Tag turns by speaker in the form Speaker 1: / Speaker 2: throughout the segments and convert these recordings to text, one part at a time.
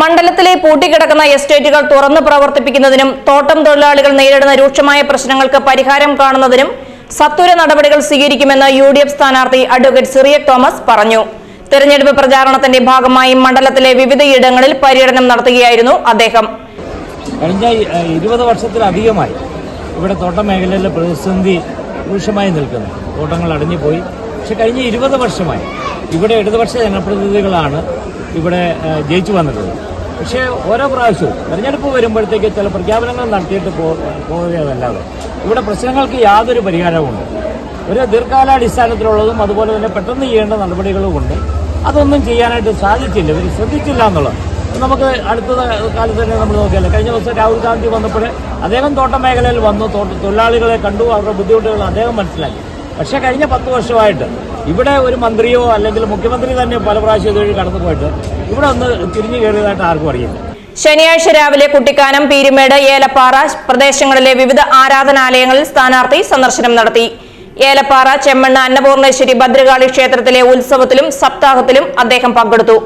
Speaker 1: മണ്ഡലത്തിലെ പൂട്ടിക്കിടക്കുന്ന എസ്റ്റേറ്റുകൾ തുറന്നു പ്രവർത്തിപ്പിക്കുന്നതിനും തോട്ടം തൊഴിലാളികൾ നേരിടുന്ന രൂക്ഷമായ പ്രശ്നങ്ങൾക്ക് പരിഹാരം കാണുന്നതിനും സത്വര നടപടികൾ സ്വീകരിക്കുമെന്ന് യുഡിഎഫ് സ്ഥാനാർത്ഥി അഡ്വക്കേറ്റ് സിറിയക് തോമസ് പറഞ്ഞു. തെരഞ്ഞെടുപ്പ് പ്രചാരണത്തിന്റെ ഭാഗമായി മണ്ഡലത്തിലെ വിവിധയിടങ്ങളിൽ പര്യടനം നടത്തുകയായിരുന്നു അദ്ദേഹം.
Speaker 2: കഴിഞ്ഞ 20 വർഷത്തിലധികമായി ഇവിടെ തോട്ടം മേഖലയിലെ പ്രതിസന്ധി രൂക്ഷമായി നിൽക്കുന്നു. തോട്ടങ്ങൾ അടഞ്ഞുപോയി. പക്ഷെ കഴിഞ്ഞ 20 വർഷമായി ഇവിടെ ഇടതുപക്ഷ ജനപ്രതിനിധികളാണ് ഇവിടെ ജയിച്ചു വന്നിട്ടുള്ളത്. പക്ഷേ ഓരോ പ്രാവശ്യവും തെരഞ്ഞെടുപ്പ് വരുമ്പോഴത്തേക്ക് ചില പ്രഖ്യാപനങ്ങൾ നടത്തിയിട്ട് പോവുകയല്ലാതെ ഇവിടെ പ്രശ്നങ്ങൾക്ക് യാതൊരു പരിഹാരവുമുണ്ട്. ഒരു ദീർഘകാലാടിസ്ഥാനത്തിലുള്ളതും അതുപോലെ തന്നെ പെട്ടെന്ന് ചെയ്യേണ്ട നടപടികളുമുണ്ട്. അതൊന്നും ചെയ്യാനായിട്ട് സാധിച്ചില്ല, ഇവർ ശ്രദ്ധിച്ചില്ല എന്നുള്ളത്. നമുക്ക് അടുത്ത കാലത്ത് തന്നെ നമ്മൾ നോക്കിയല്ലോ. കഴിഞ്ഞ ദിവസം രാഹുൽ ഗാന്ധി വന്നപ്പോൾ അദ്ദേഹം തോട്ടം മേഖലയിൽ വന്നു, തൊഴിലാളികളെ കണ്ടു, അവരുടെ ബുദ്ധിമുട്ടുകൾ അദ്ദേഹം മനസ്സിലാക്കി. പക്ഷേ കഴിഞ്ഞ 10 വർഷമായിട്ട് ഇവിടെ ഒരു മന്ത്രിയോ അല്ലെങ്കിൽ മുഖ്യമന്ത്രി തന്നെ പല പ്രാവശ്യം ഇതുവഴി കടന്നു പോയിട്ട് ഇവിടെ ഒന്ന് തിരിഞ്ഞു കയറിയതായിട്ട് ആർക്കും അറിയില്ല.
Speaker 1: ശനിയാഴ്ച രാവിലെ കുട്ടിക്കാനം, പീരുമേട്, ഏലപ്പാറ പ്രദേശങ്ങളിലെ വിവിധ ആരാധനാലയങ്ങളിൽ സ്ഥാനാർത്ഥി സന്ദർശനം നടത്തി. ഏലപ്പാറ, ചെമ്മണ്ണ്, അന്നപൂർണേശ്വരി ഭദ്രകാളി ക്ഷേത്രത്തിലെ ഉത്സവത്തിലും സപ്താഹത്തിലും അദ്ദേഹം പങ്കെടുത്തു.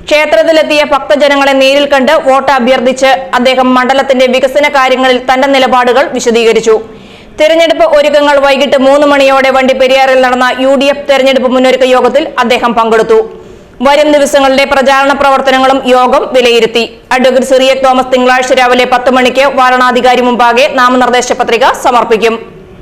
Speaker 1: ക്ഷേത്രത്തിലെത്തിയ ഭക്തജനങ്ങളെ നേരിൽ കണ്ട് വോട്ട് അഭ്യർത്ഥിച്ച് അദ്ദേഹം മണ്ഡലത്തിന്റെ വികസന കാര്യങ്ങളിൽ തന്റെ നിലപാടുകൾ വിശദീകരിച്ചു. തെരഞ്ഞെടുപ്പ് ഒരുക്കങ്ങൾ വൈകിട്ട് 3 മണിയോടെ വണ്ടിപ്പെരിയാറിൽ നടന്ന യുഡിഎഫ് തെരഞ്ഞെടുപ്പ് മുന്നൊരുക്ക യോഗത്തിൽ അദ്ദേഹം പങ്കെടുത്തു. വരും ദിവസങ്ങളിലെ പ്രചാരണ പ്രവർത്തനങ്ങളും യോഗം വിലയിരുത്തി. അഡ്വക്കേറ്റ് സിറിയക് തോമസ് തിങ്കളാഴ്ച രാവിലെ 10 മണിക്ക് വരണാധികാരി മുമ്പാകെ നാമനിർദ്ദേശ പത്രിക സമർപ്പിക്കും.